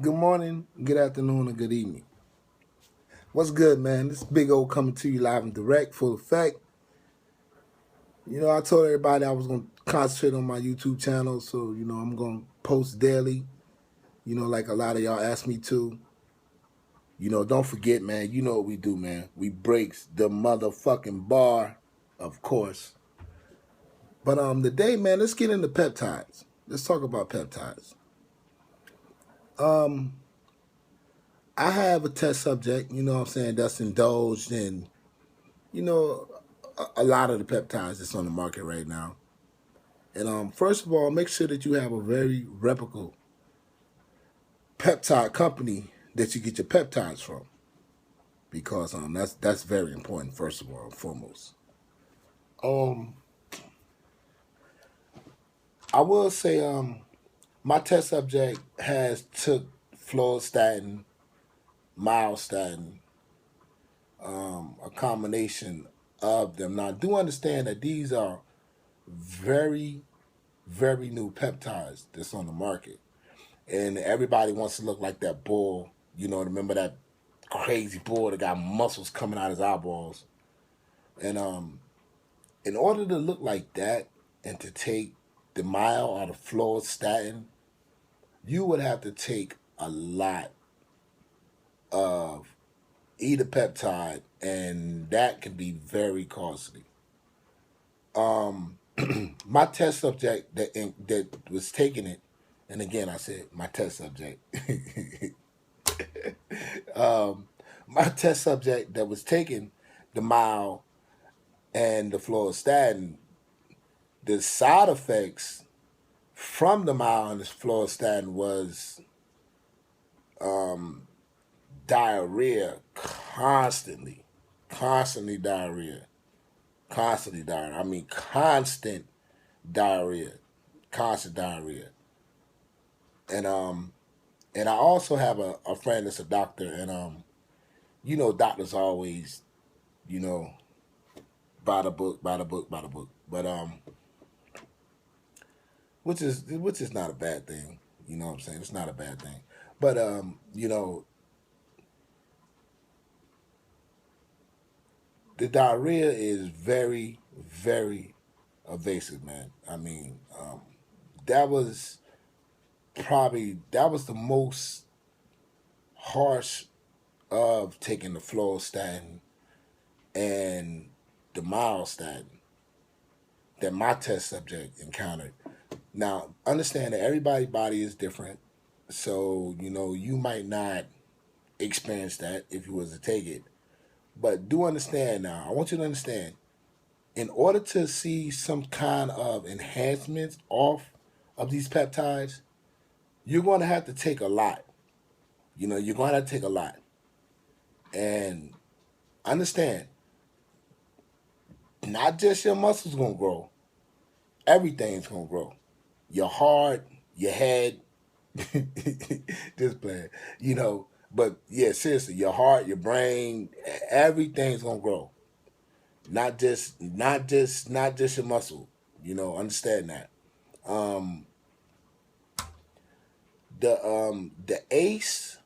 Good morning, good afternoon, and good evening. What's good, man? This Big O coming to you live and direct, full effect. I told everybody I was going to concentrate on my YouTube channel, so, I'm going to post daily, like a lot of y'all asked me to. Don't forget, man, you know what we do, man. We breaks the motherfucking bar, of course. But today, man, let's get into peptides. Let's talk about peptides. I have a test subject, what I'm saying, that's indulged in, you know, a lot of the peptides that's on the market right now. And first of all, make sure that you have a very reputable peptide company that you get your peptides from, because that's very important. First of all, and foremost, um, I will say my test subject has took fluostatin, myostatin, a combination of them. Now, do understand that these are very, very new peptides that's on the market. And everybody wants to look like that bull. Remember that crazy bull that got muscles coming out his eyeballs. And in order to look like that and to take the mile or the fluostatin, you would have to take a lot of either peptide, and that can be very costly. My test subject that was taking it, and again I said my test subject. My test subject that was taking the mile and the fluostatin, the side effects from the mile and the fluostatin was diarrhea, constantly diarrhea, constantly diarrhea. I mean, diarrhea, constant diarrhea. And and I also have a friend that's a doctor, and doctors always, you know, by the book, by the book, by the book. But which is not a bad thing. You know what I'm saying? It's not a bad thing. But the diarrhea is very, very evasive, man. I mean, that was that was the most harsh of taking the fluostatin and the myostatin that my test subject encountered. Now, understand that everybody's body is different, so you might not experience that if you was to take it. But do understand now. I want you to understand. In order to see some kind of enhancements off of these peptides, you're going to have to take a lot. You're going to have to take a lot. And understand, not just your muscles going to grow, everything's going to grow. Your heart, your head, just playing, But yeah, seriously, your heart, your brain, everything's going to grow. Not just your muscle. Understand that. Um, the ACE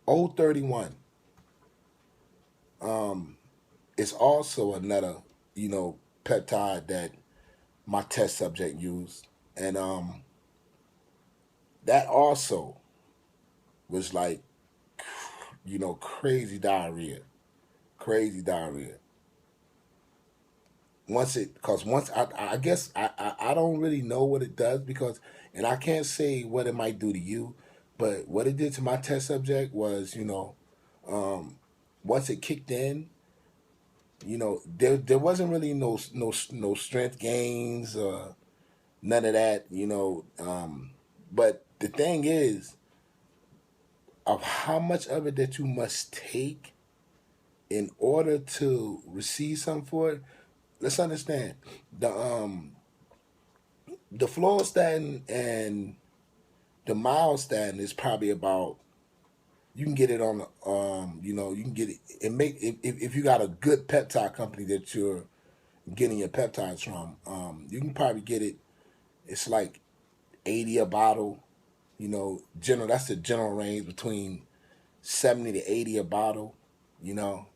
031 is also another, peptide that my test subject used. And that also was like, crazy diarrhea. Crazy diarrhea. Once I guess I don't really know what it does, because, and I can't say what it might do to you, but what it did to my test subject was, um, once it kicked in, there wasn't really no strength gains or none of that, but the thing is, of how much of it that you must take in order to receive something for it. Let's understand the fluostatin and the myostatin is probably about, you can get it on the you can get it and make if you got a good peptide company that you're getting your peptides from, you can probably get it. It's like 80 a bottle, General. That's the general range between 70 to 80 a bottle. You know,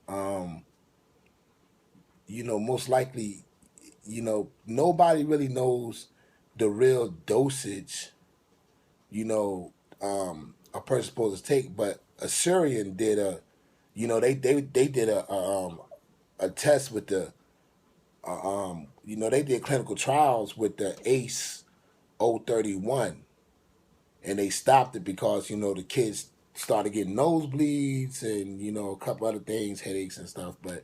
most likely, nobody really knows the real dosage. You know, a person supposed to take, but Assyrian did a, they did a test with the, they did clinical trials with the ACE 031, and they stopped it because the kids started getting nosebleeds and a couple other things, headaches and stuff. But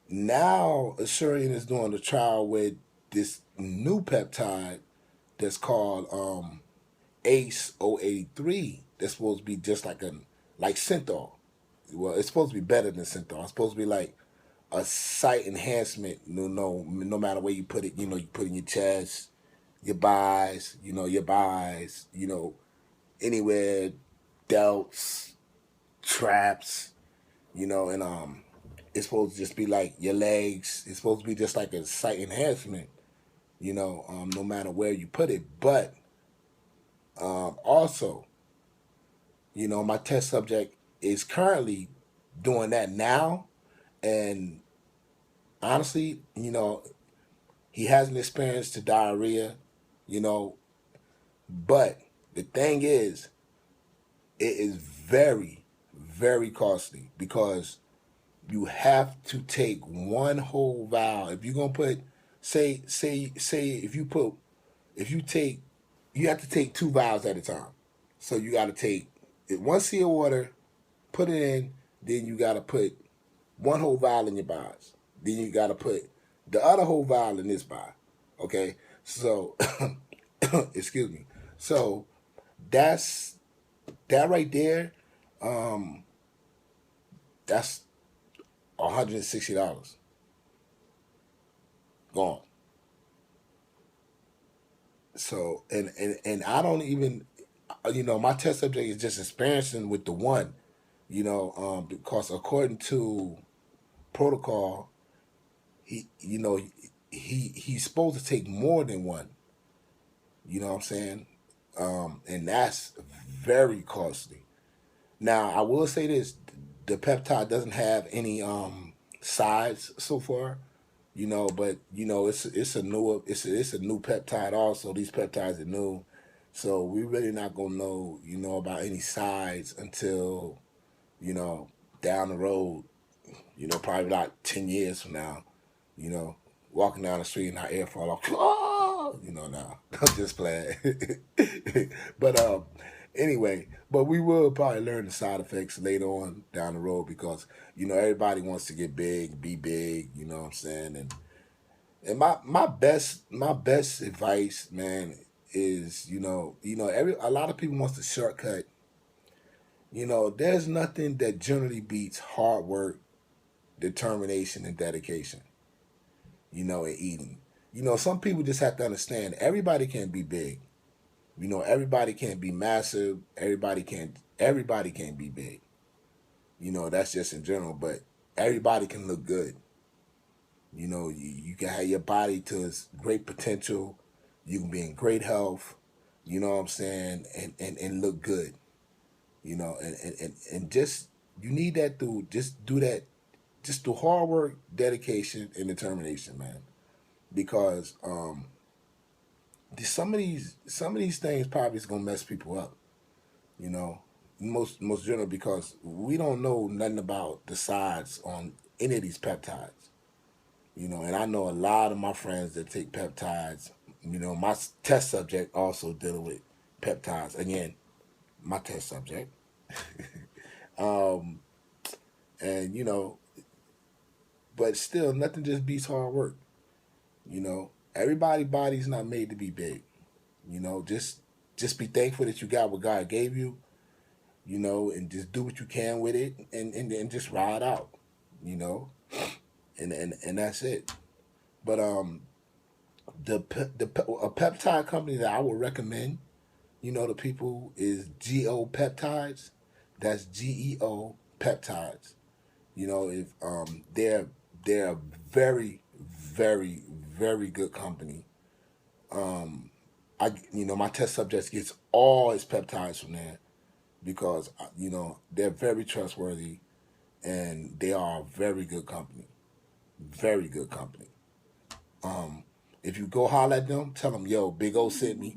now Assyrian is doing a trial with this new peptide that's called ACE 083. That's supposed to be just like Synthol. Well, it's supposed to be better than Synthol. It's supposed to be like a sight enhancement. No matter where you put it, you put it in your chest, your buys, anywhere, delts, traps, and it's supposed to just be like your legs. It's supposed to be just like a sight enhancement, no matter where you put it. But also, my test subject is currently doing that now, and honestly, he hasn't experienced the diarrhea, you know, but the thing is, it is very, very costly because you have to take one whole vial. If you're gonna put, say, if you take, you have to take two vials at a time. So you got to take one sea of water, put it in, then you got to put one whole vial in your box. Then you got to put the other whole vial in this vial. Okay, so excuse me. So that's that right there. Um, that's $160 gone. So and I don't even, my test subject is just experiencing with the one, because according to protocol, he's supposed to take more than one. You know what I'm saying? And that's very costly. Now, I will say this: the peptide doesn't have any sides so far. But it's a new it's a new peptide also. These peptides are new, so we really not gonna know about any sides until you know down the road. Probably about 10 years from now. You know, walking down the street and our air fall off. Oh, now I'm just playing. But anyway, but we will probably learn the side effects later on down the road because everybody wants to get big, be big. You know what I'm saying? And my best advice, man, is every a lot of people wants to shortcut. There's nothing that generally beats hard work, determination, and dedication. And eating. Some people just have to understand everybody can't be big. Everybody can't be massive. Everybody can't be big. That's just in general, but everybody can look good. You can have your body to its great potential. You can be in great health, you know what I'm saying, and look good. And just you need that through just do that just through hard work, dedication, and determination, man. Because some of these things probably is gonna mess people up, you know. Most general because we don't know nothing about the sides on any of these peptides. And I know a lot of my friends that take peptides. My test subject also dealing with peptides. Again, my test subject. um, and but still, nothing just beats hard work. Everybody's body's not made to be big. Just be thankful that you got what God gave you. And just do what you can with it, and just ride out. You know, and that's it. But a peptide company that I would recommend, to people is Geo Peptides. That's GEO Peptides. If they're a very, very, very good company. my test subjects gets all his peptides from there because they're very trustworthy and they are a very good company, very good company. If you go holler at them, tell them, yo, Big O sent me.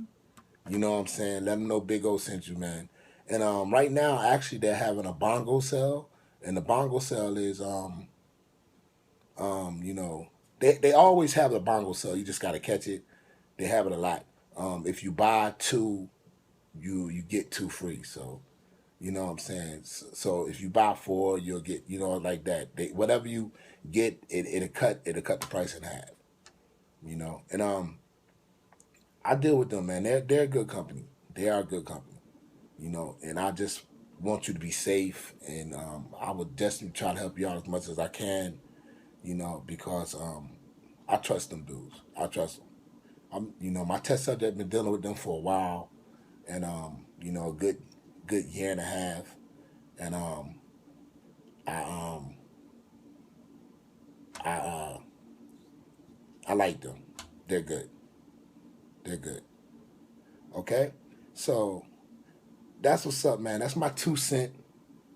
You know what I'm saying? Let them know Big O sent you, man. And right now, actually, they're having a bongo sale, and the bongo sale is you know, they always have a bongo sale. You just gotta catch it. They have it a lot. If you buy two, you get two free. So you know what I'm saying. So if you buy four, you'll get like that. Whatever you get, it'll cut the price in half. And I deal with them, man. They're a good company. They are a good company. And I just want you to be safe, and I would definitely try to help you out as much as I can. Because I trust them dudes. I trust them. My test subject been dealing with them for a while, and a good year and a half, and I I I like them. They're good. They're good. Okay, so that's what's up, man. That's my 2 cents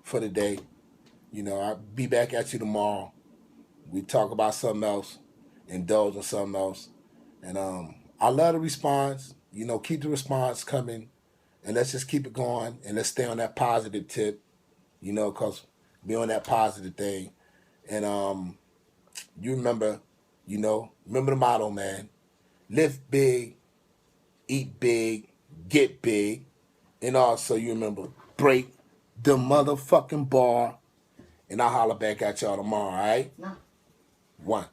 for the day. I'll be back at you tomorrow. We talk about something else, indulge in something else, and I love the response. Keep the response coming, and let's just keep it going, and let's stay on that positive tip. Cause be on that positive thing, and you remember the motto, man. Live big, eat big, get big, and also you remember break the motherfucking bar, and I'll holler back at y'all tomorrow. All right, 1.